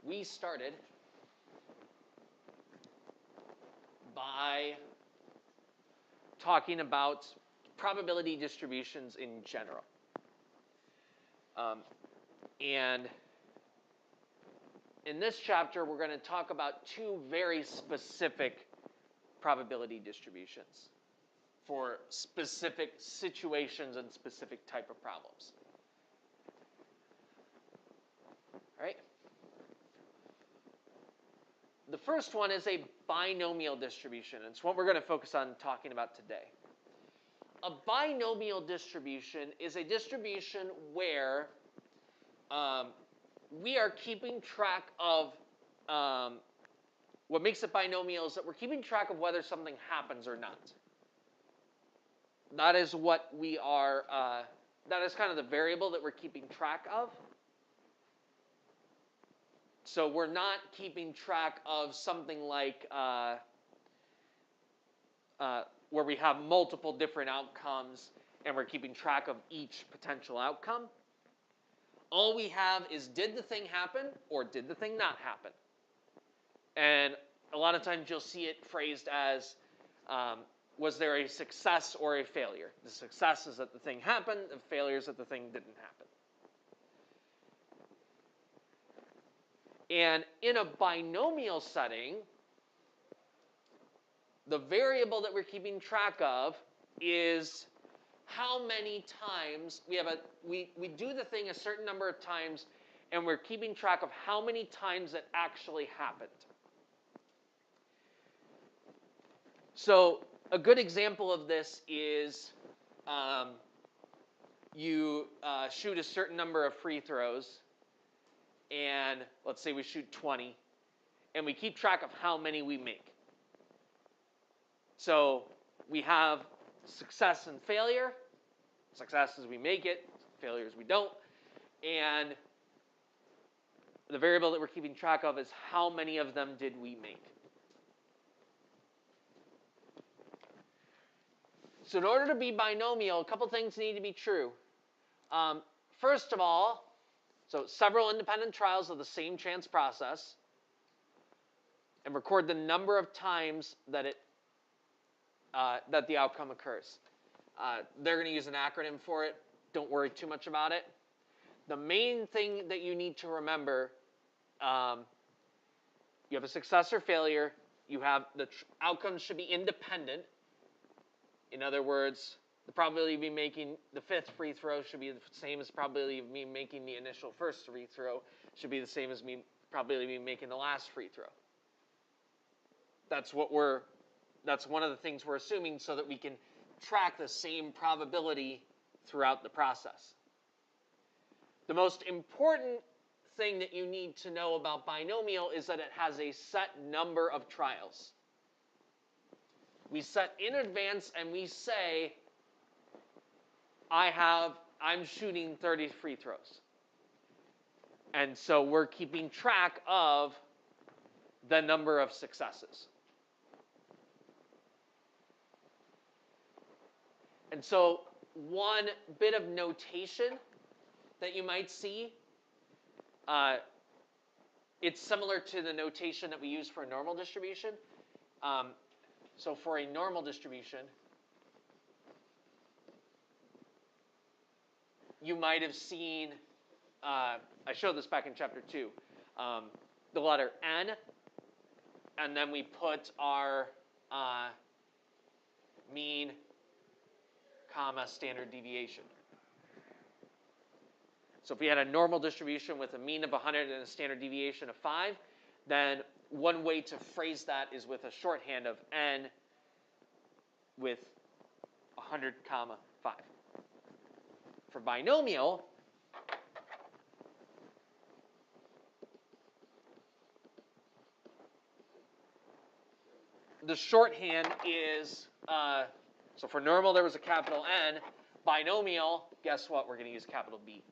we started by talking about probability distributions in general. And in this chapter, we're going to talk about two very specific probability distributions for specific situations and specific type of problems. All right? The first one is a binomial distribution. It's what we're going to focus on talking about today. A binomial distribution is a distribution where we are keeping track of, what makes it binomial is that we're keeping track of whether something happens or not. That is what we are, that is kind of the variable that we're keeping track of. So we're not keeping track of something like where we have multiple different outcomes and we're keeping track of each potential outcome. All we have is, did the thing happen or did the thing not happen? And a lot of times you'll see it phrased as, was there a success or a failure? The success is that the thing happened, the failure is that the thing didn't happen. And in a binomial setting, the variable that we're keeping track of is how many times we do the thing a certain number of times, and we're keeping track of how many times it actually happened. So a good example of this is you shoot a certain number of free throws, and let's say we shoot 20, and we keep track of how many we make. So we have success and failure. Success is we make it, failure is we don't. And the variable that we're keeping track of is how many of them did we make. So in order to be binomial, a couple things need to be true. First of all, so several independent trials of the same chance process, and record the number of times that that the outcome occurs. They're going to use an acronym for it. Don't worry too much about it. The main thing that you need to remember, you have a success or failure. You have the outcomes should be independent. In other words, the probability of me making the fifth free throw should be the same as the probability of me making the initial first free throw. Should be the same as probability of me making the last free throw. That's one of the things we're assuming so that we can track the same probability throughout the process. The most important thing that you need to know about binomial is that it has a set number of trials. We set in advance and we say, I'm shooting 30 free throws. And so we're keeping track of the number of successes. And so one bit of notation that you might see, it's similar to the notation that we use for a normal distribution. So for a normal distribution, you might have seen, I showed this back in chapter 2, the letter N, and then we put our mean, comma, standard deviation. So if we had a normal distribution with a mean of 100 and a standard deviation of 5, then one way to phrase that is with a shorthand of N with 100, comma, 5. For binomial, the shorthand is, so for normal there was a capital N. Binomial, guess what? We're going to use capital B.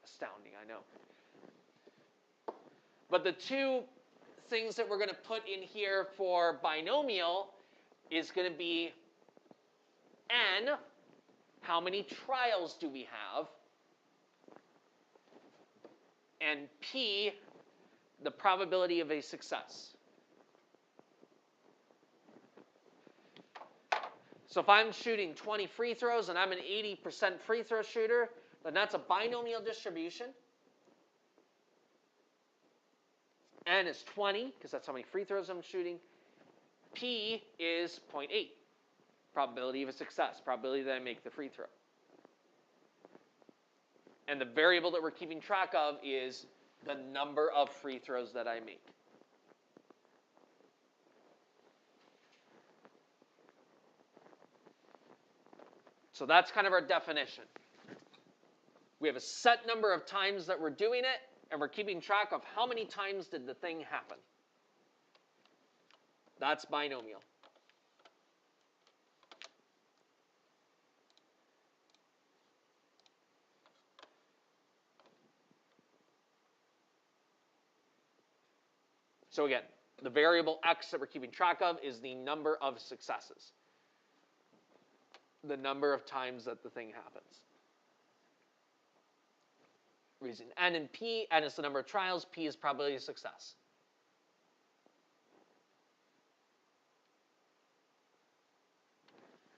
Astounding, I know. But the two things that we're going to put in here for binomial is going to be N, how many trials do we have? and P, the probability of a success. So if I'm shooting 20 free throws and I'm an 80% free throw shooter, then that's a binomial distribution. N is 20, because that's how many free throws I'm shooting. P is 0.8, probability of a success, probability that I make the free throw. And the variable that we're keeping track of is the number of free throws that I make. So that's kind of our definition. We have a set number of times that we're doing it, and we're keeping track of how many times did the thing happen. That's binomial. So again, the variable x that we're keeping track of is the number of successes. The number of times that the thing happens. We're using N and P. N is the number of trials. P is probability of success.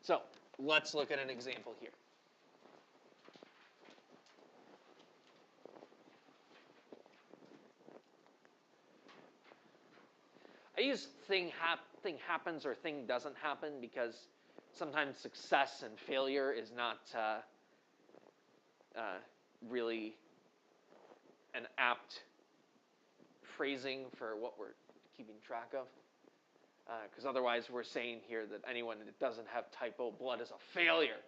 So let's look at an example here. I use thing happens or thing doesn't happen because sometimes success and failure is not really an apt phrasing for what we're keeping track of. Because otherwise we're saying here that anyone that doesn't have type O blood is a failure.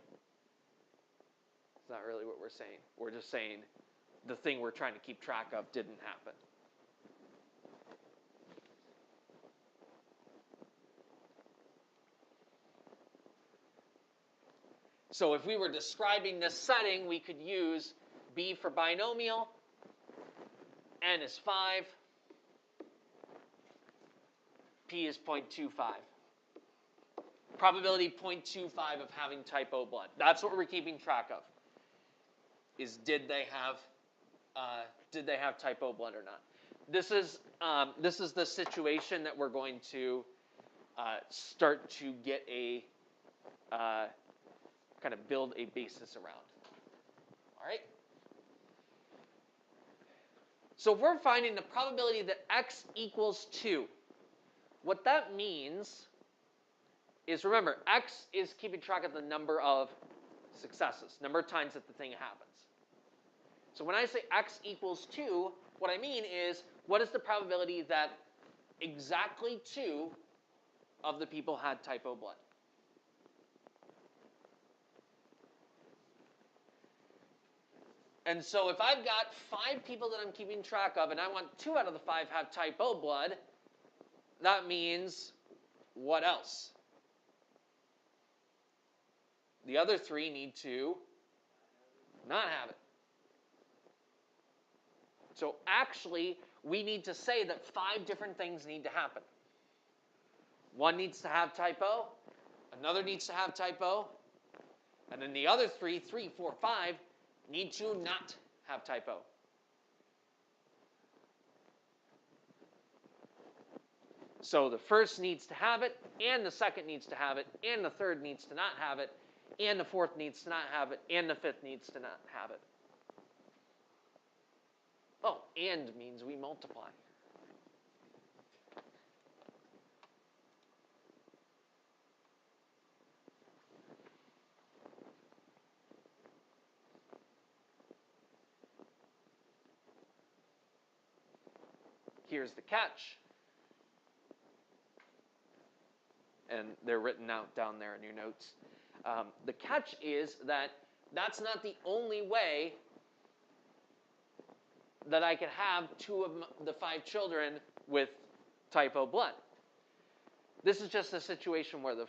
It's not really what we're saying. We're just saying the thing we're trying to keep track of didn't happen. So if we were describing this setting, we could use B for binomial, N is 5, P is 0.25. Probability 0.25 of having type O blood. That's what we're keeping track of. Is did they have type O blood or not? This is the situation that we're going to start to get a kind of build a basis around. All right? So we're finding the probability that x equals 2. What that means is, remember, x is keeping track of the number of successes, number of times that the thing happens. So when I say x equals 2, what I mean is, what is the probability that exactly 2 of the people had type O blood? And so if I've got 5 people that I'm keeping track of, and I want 2 out of the 5 have type O blood, that means what else? The other 3 need to not have it. So actually, we need to say that 5 different things need to happen. One needs to have type O, another needs to have type O, and then the other 3, 4, 5, need to not have type O. So the first needs to have it, and the second needs to have it, and the third needs to not have it, and the fourth needs to not have it, and the fifth needs to not have it. Oh, and means we multiply. Here's the catch. And they're written out down there in your notes. The catch is that that's not the only way that I could have 2 of the 5 children with type O blood. This is just a situation where the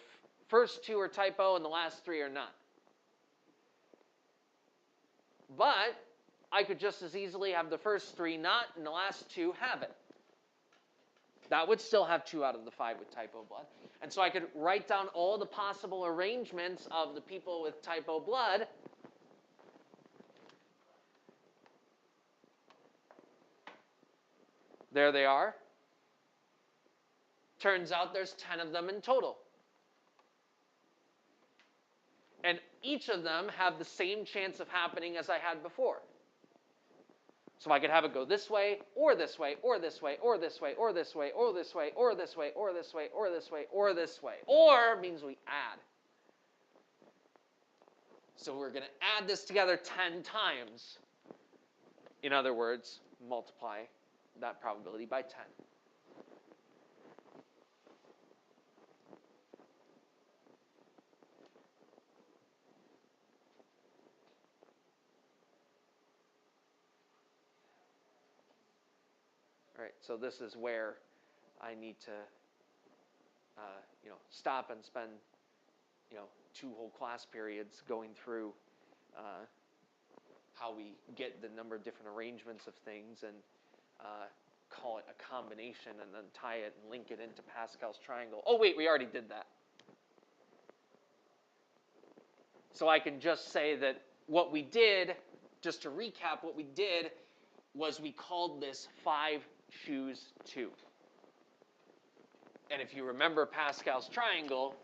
first 2 are type O and the last 3 are not. But I could just as easily have the first 3 not and the last 2 have it. That would still have 2 out of the 5 with type O blood. And so I could write down all the possible arrangements of the people with type O blood. There they are. Turns out there's 10 of them in total. And each of them have the same chance of happening as I had before. So I could have it go this way, or this way, or this way, or this way, or this way, or this way, or this way, or this way, or this way, or this way. Or means we add. So we're going to add this together 10 times. In other words, multiply that probability by 10. All right, so this is where I need to, stop and spend, 2 whole class periods going through how we get the number of different arrangements of things and call it a combination and then tie it and link it into Pascal's triangle. Oh, wait, we already did that. So I can just say that what we did, just to recap, what we did was we called this 5 choose 2. And if you remember Pascal's triangle,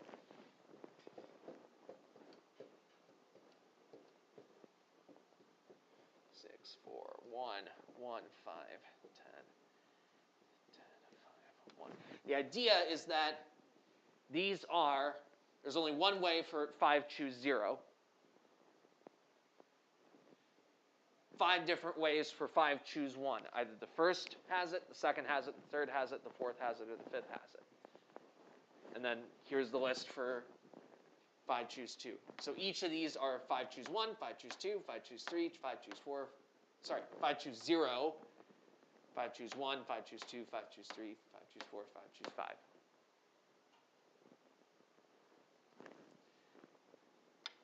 six, 4, 1, 1, 5, 10, 5, 1. The idea is that there's only one way for 5 choose 0. 5 different ways for 5 choose 1. Either the first has it, the second has it, the third has it, the fourth has it, or the fifth has it. And then here's the list for 5 choose 2. So each of these are 5 choose 1, 5 choose 2, 5 choose 3, 5 choose 4. Sorry, 5 choose 0, 5 choose 1, 5 choose 2, 5 choose 3, 5 choose 4, 5 choose 5.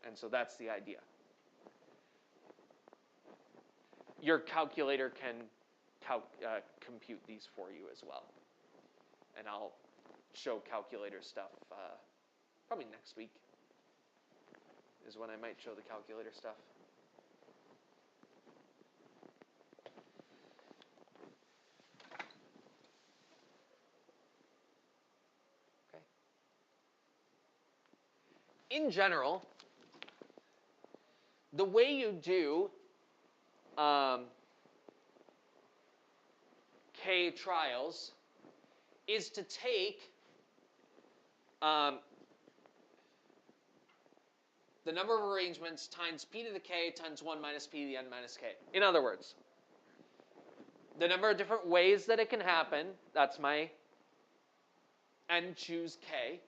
And so that's the idea. Your calculator can compute these for you as well. And I'll show calculator stuff probably next week is when I might show the calculator stuff. Okay. In general, the way you do K trials is to take the number of arrangements times p to the k times 1 minus p to the n minus k. In other words, the number of different ways that it can happen, that's my n choose k,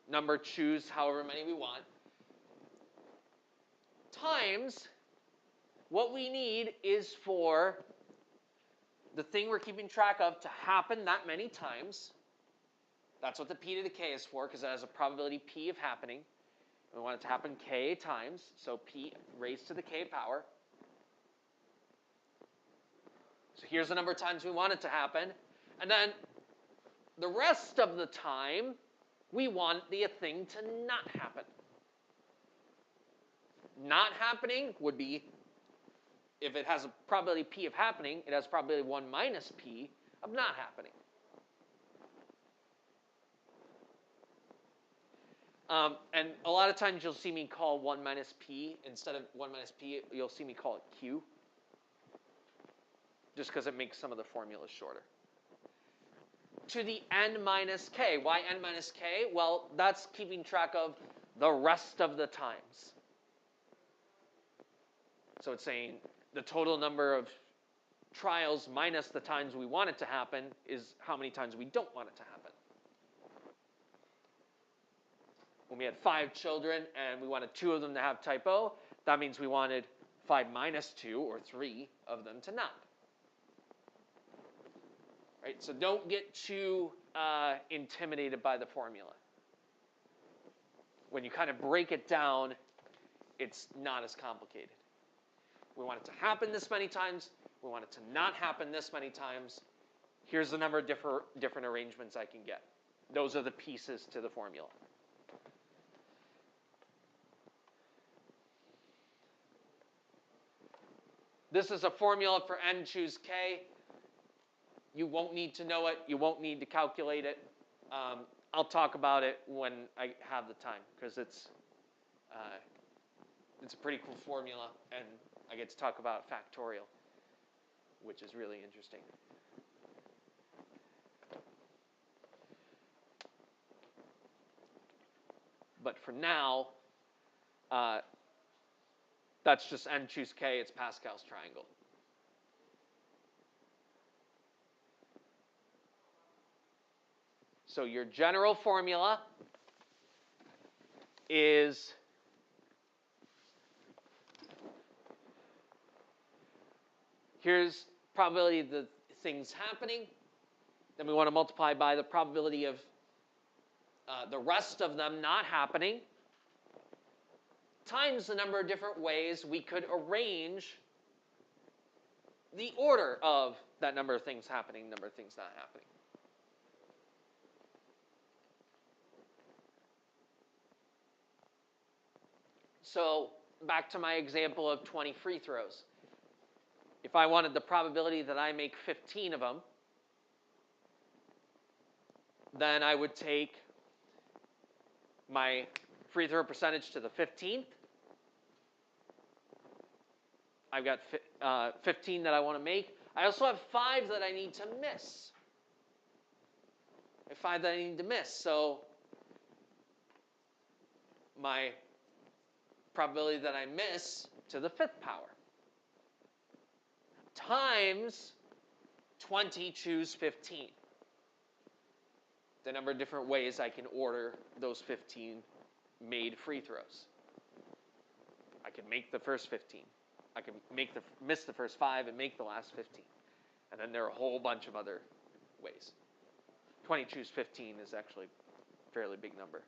number choose however many we want, times what we need is for the thing we're keeping track of to happen that many times. That's what the p to the k is for, because it has a probability p of happening. We want it to happen k times, so p raised to the k power. So here's the number of times we want it to happen. And then the rest of the time, we want the thing to not happen. Not happening would be, if it has a probability p of happening, it has probability 1 minus p of not happening. And a lot of times you'll see me call 1 minus p, instead of 1 minus p, you'll see me call it q, just because it makes some of the formulas shorter. To the n minus k. Why n minus k? Well, that's keeping track of the rest of the times. So it's saying the total number of trials minus the times we want it to happen is how many times we don't want it to happen. When we had 5 children and we wanted 2 of them to have type O, that means we wanted 5 minus 2, or 3, of them to not. Right? So don't get too intimidated by the formula. When you kind of break it down, it's not as complicated. We want it to happen this many times. We want it to not happen this many times. Here's the number of different arrangements I can get. Those are the pieces to the formula. This is a formula for n choose k. You won't need to know it. You won't need to calculate it. I'll talk about it when I have the time, because it's a pretty cool formula, and I get to talk about factorial, which is really interesting. But for now, that's just n choose k. It's Pascal's triangle. So your general formula is here's probability of the things happening. Then we want to multiply by the probability of the rest of them not happening times the number of different ways we could arrange the order of that number of things happening, number of things not happening. So back to my example of 20 free throws. If I wanted the probability that I make 15 of them, then I would take my free throw percentage to the 15th. I've got 15 that I want to make. I also have 5 that I need to miss. I have 5 that I need to miss. So my probability that I miss to the 5th power times 20 choose 15. The number of different ways I can order those 15 made free throws. I can make the first 15. I can miss the first 5 and make the last 15. And then there are a whole bunch of other ways. 20 choose 15 is actually a fairly big number.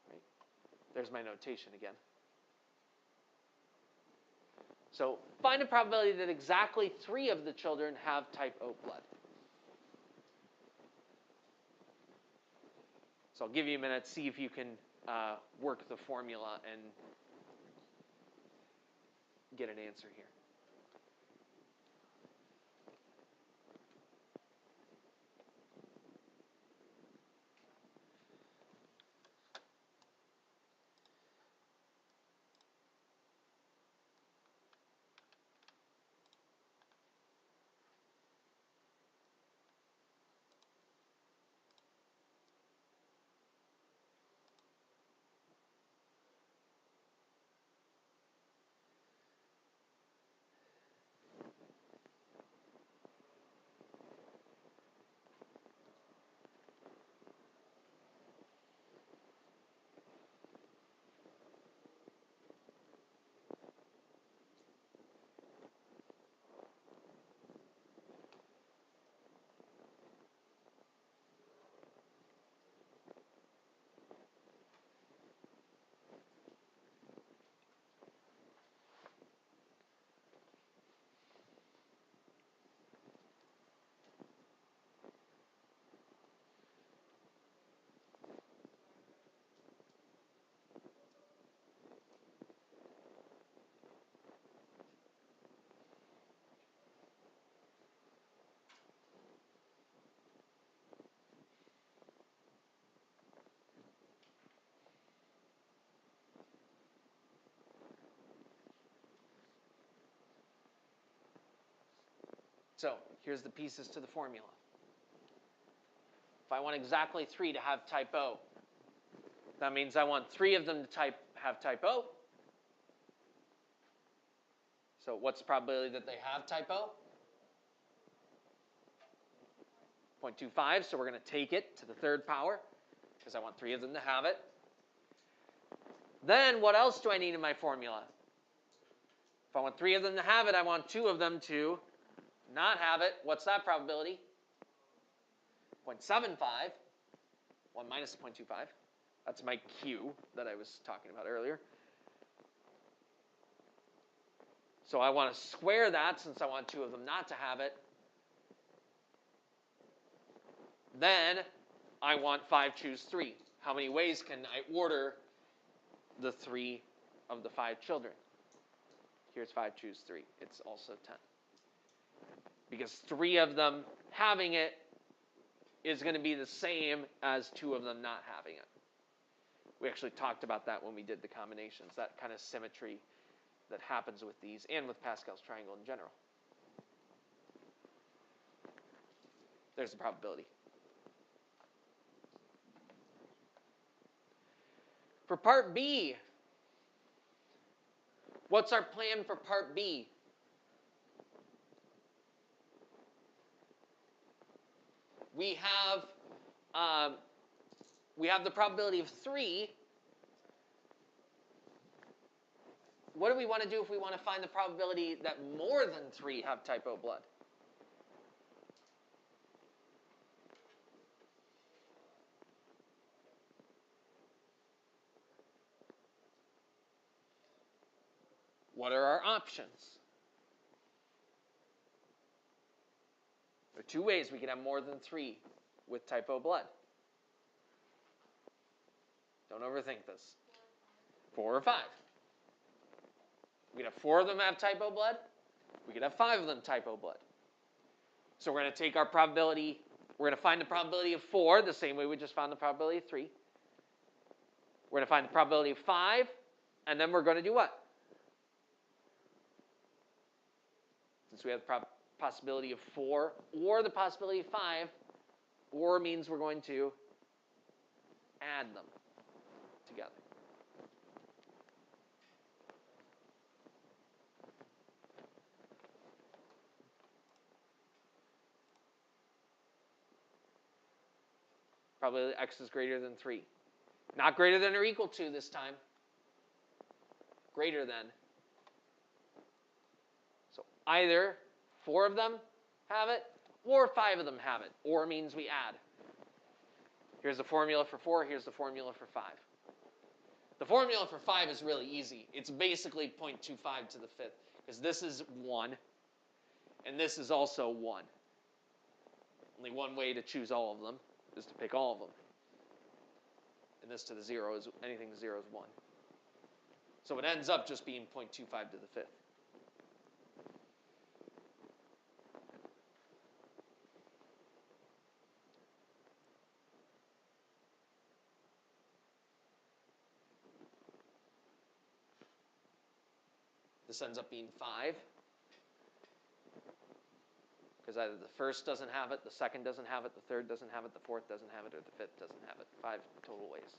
Right. There's my notation again. So find a probability that exactly 3 of the children have type O blood. So I'll give you a minute, see if you can work the formula and get an answer here. So here's the pieces to the formula. If I want exactly 3 to have type O, that means I want 3 of them to have type O. So what's the probability that they have type O? 0.25, so we're going to take it to the 3rd power, because I want 3 of them to have it. Then what else do I need in my formula? If I want 3 of them to have it, I want 2 of them to not have it. What's that probability? 0.75. 1 minus 0.25. That's my Q that I was talking about earlier. So I want to square that since I want 2 of them not to have it. Then I want 5 choose 3. How many ways can I order the 3 of the 5 children. Here's 5, choose 3. It's also 10. Because 3 of them having it is going to be the same as 2 of them not having it. We actually talked about that when we did the combinations, that kind of symmetry that happens with these and with Pascal's triangle in general. There's the probability. For part B, what's our plan for part B? We have the probability of 3. What do we want to do if we want to find the probability that more than 3 have type O blood? What are our options? There are 2 ways we can have more than 3 with type O blood. Don't overthink this. 4 or 5. We could have 4 of them have type O blood. We could have 5 of them type O blood. So we're going to take our probability. We're going to find the probability of 4 the same way we just found the probability of 3. We're going to find the probability of 5. And then we're going to do what? Since we have the possibility of 4 or the possibility of 5, or means we're going to add them together. Probability x is greater than 3. Not greater than or equal to this time. Greater than. So either 4 of them have it, or 5 of them have it. Or means we add. Here's the formula for 4. Here's the formula for 5. The formula for 5 is really easy. It's basically 0.25 to the 5th. Because this is 1, and this is also 1. Only one way to choose all of them is to pick all of them. And this to the 0 is, anything to 0 is 1. So it ends up just being 0.25 to the 5th. This ends up being 5. Because either the first doesn't have it, the second doesn't have it, the third doesn't have it, the fourth doesn't have it, or the 5th doesn't have it. 5 total ways.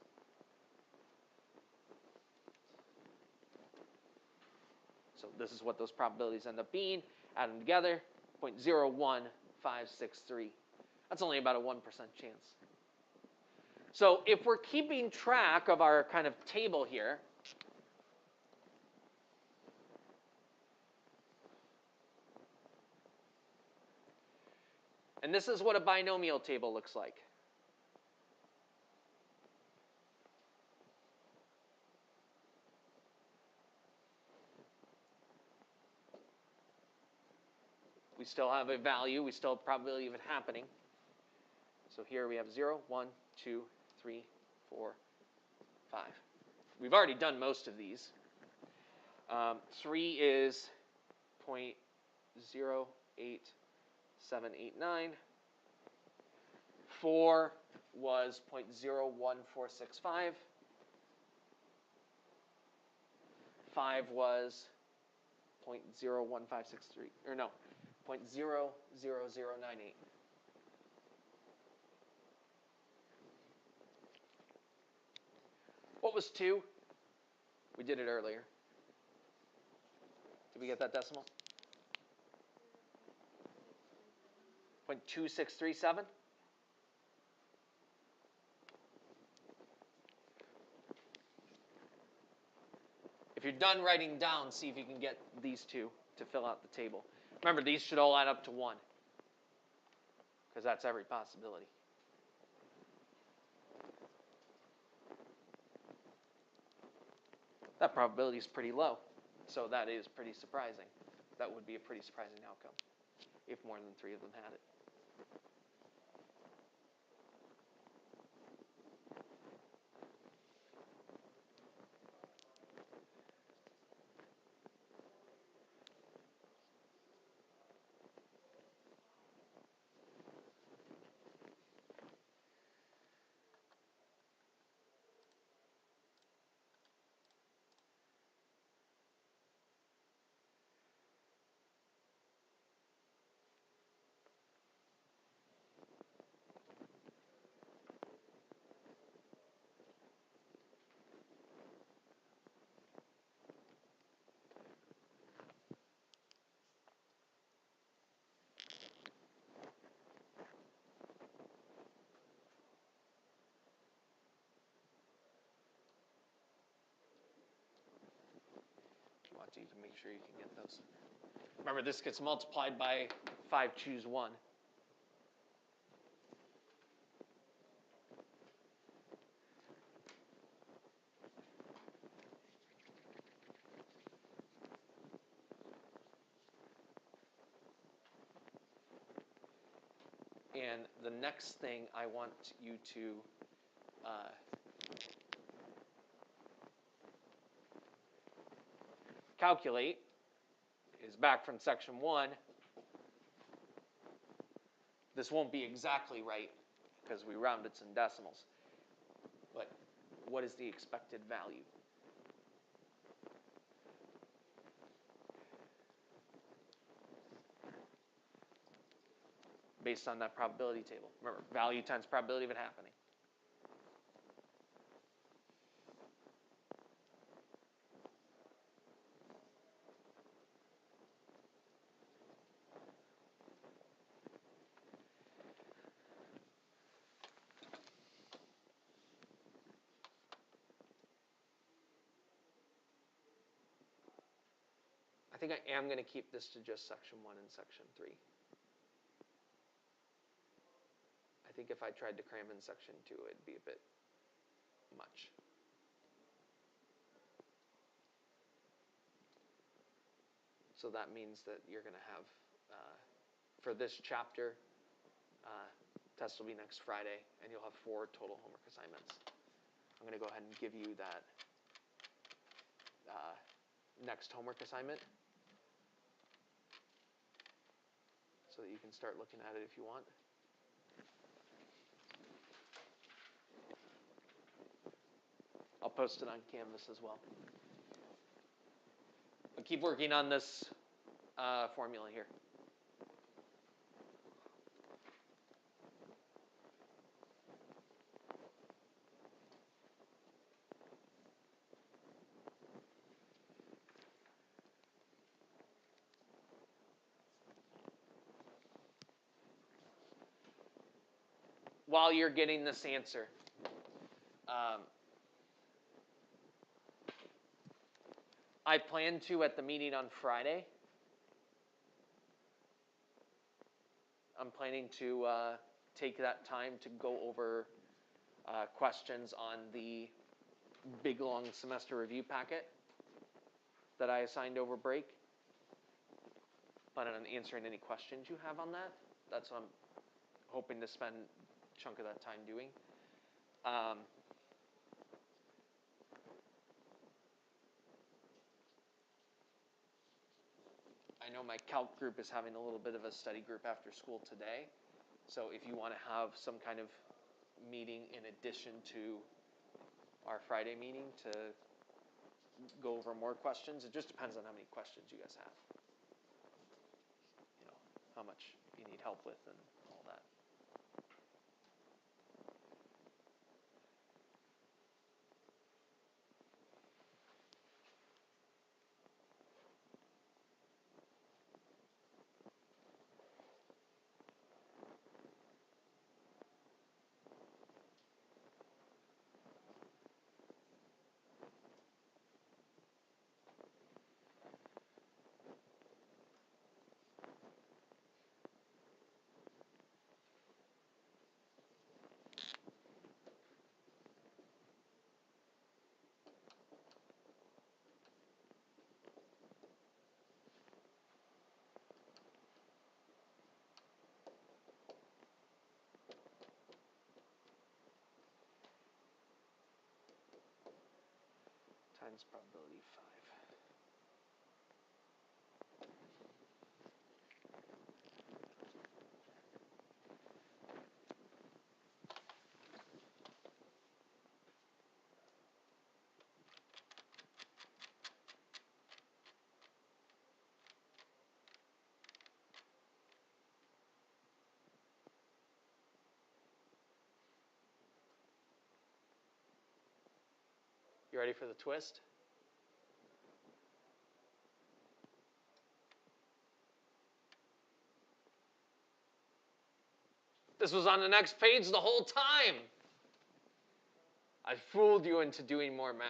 So this is what those probabilities end up being. Add them together, 0.01563. That's only about a 1% chance. So if we're keeping track of our kind of table here, and this is what a binomial table looks like. We still have a value. We still have probability of it happening. So here we have 0, 1, 2, 3, 4, 5. We've already done most of these. 3 is 0.08789. 4 was 0.01465. 5 was 0.01563, or no, 0.00098. What was 2? We did it earlier. Did we get that decimal? 0.2637? If you're done writing down, see if you can get these 2 to fill out the table. Remember, these should all add up to 1, because that's every possibility. That probability is pretty low, so that is pretty surprising. That would be a pretty surprising outcome if more than 3 of them had it. make sure you can get those. Remember, this gets multiplied by 5, choose 1. And the next thing I want you to calculate is back from section 1. This won't be exactly right because we rounded some decimals. But what is the expected value? Based on that probability table. Remember, value times probability of it happening. I think I am going to keep this to just section 1 and section 3. I think if I tried to cram in section 2, it'd be a bit much. So that means that you're going to have, for this chapter, test will be next Friday, and you'll have 4 total homework assignments. I'm going to go ahead and give you that next homework assignment so that you can start looking at it if you want. I'll post it on Canvas as well. But keep working on this formula here. While you're getting this answer, I plan to, at the meeting on Friday, I'm planning to take that time to go over questions on the big, long semester review packet that I assigned over break. Plan on answering any questions you have on that. That's what I'm hoping to spend a chunk of that time doing. I know my calc group is having a little bit of a study group after school today. So if you want to have some kind of meeting in addition to our Friday meeting to go over more questions, it just depends on how many questions you guys have. You know, how much you need help with and all that. Times probability 5. You ready for the twist? This was on the next page the whole time. I fooled you into doing more math.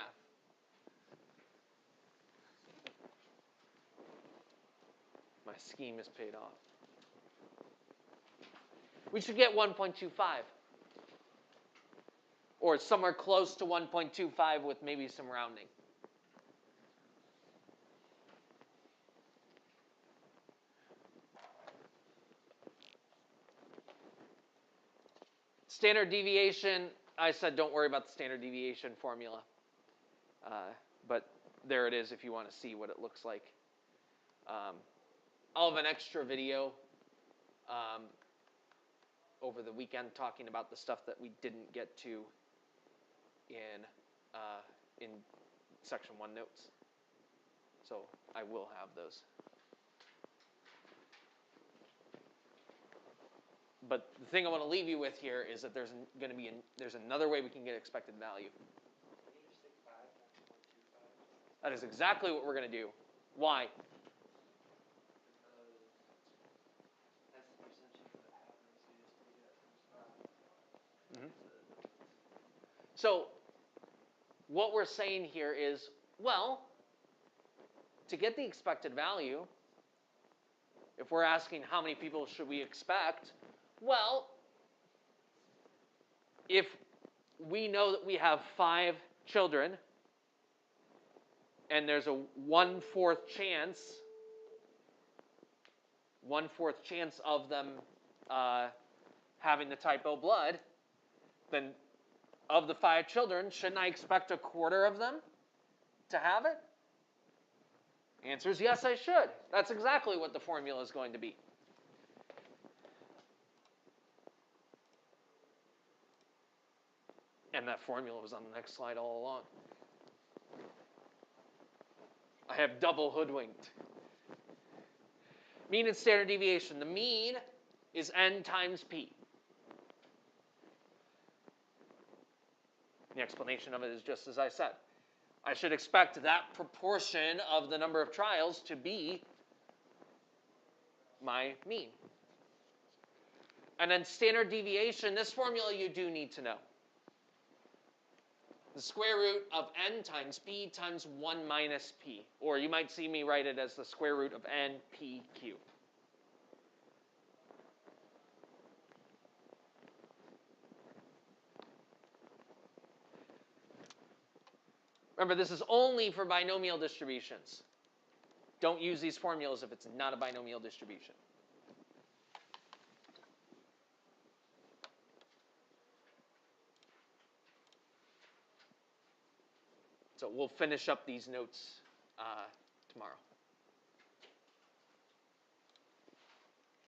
My scheme is paid off. We should get 1.25. Or somewhere close to 1.25 with maybe some rounding. Standard deviation, I said don't worry about the standard deviation formula. But there it is if you want to see what it looks like. I'll have an extra video over the weekend talking about the stuff that we didn't get to in section 1 notes. So I will have those. But the thing I want to leave you with here is that there's going to be there's another way we can get expected value. That is exactly what we're going to do. Why? So what we're saying here is, well, to get the expected value, if we're asking how many people should we expect, well, if we know that we have 5 children and there's a 1/4 chance of them having the type O blood, then of the 5 children, shouldn't I expect 1/4 of them to have it? Answer is yes, I should. That's exactly what the formula is going to be. And that formula was on the next slide all along. I have double hoodwinked. Mean and standard deviation. The mean is n times p. The explanation of it is just as I said. I should expect that proportion of the number of trials to be my mean. And then standard deviation, this formula you do need to know. The square root of n times p times 1 minus p. Or you might see me write it as the square root of np cubed. Remember, this is only for binomial distributions. Don't use these formulas if it's not a binomial distribution. So we'll finish up these notes tomorrow.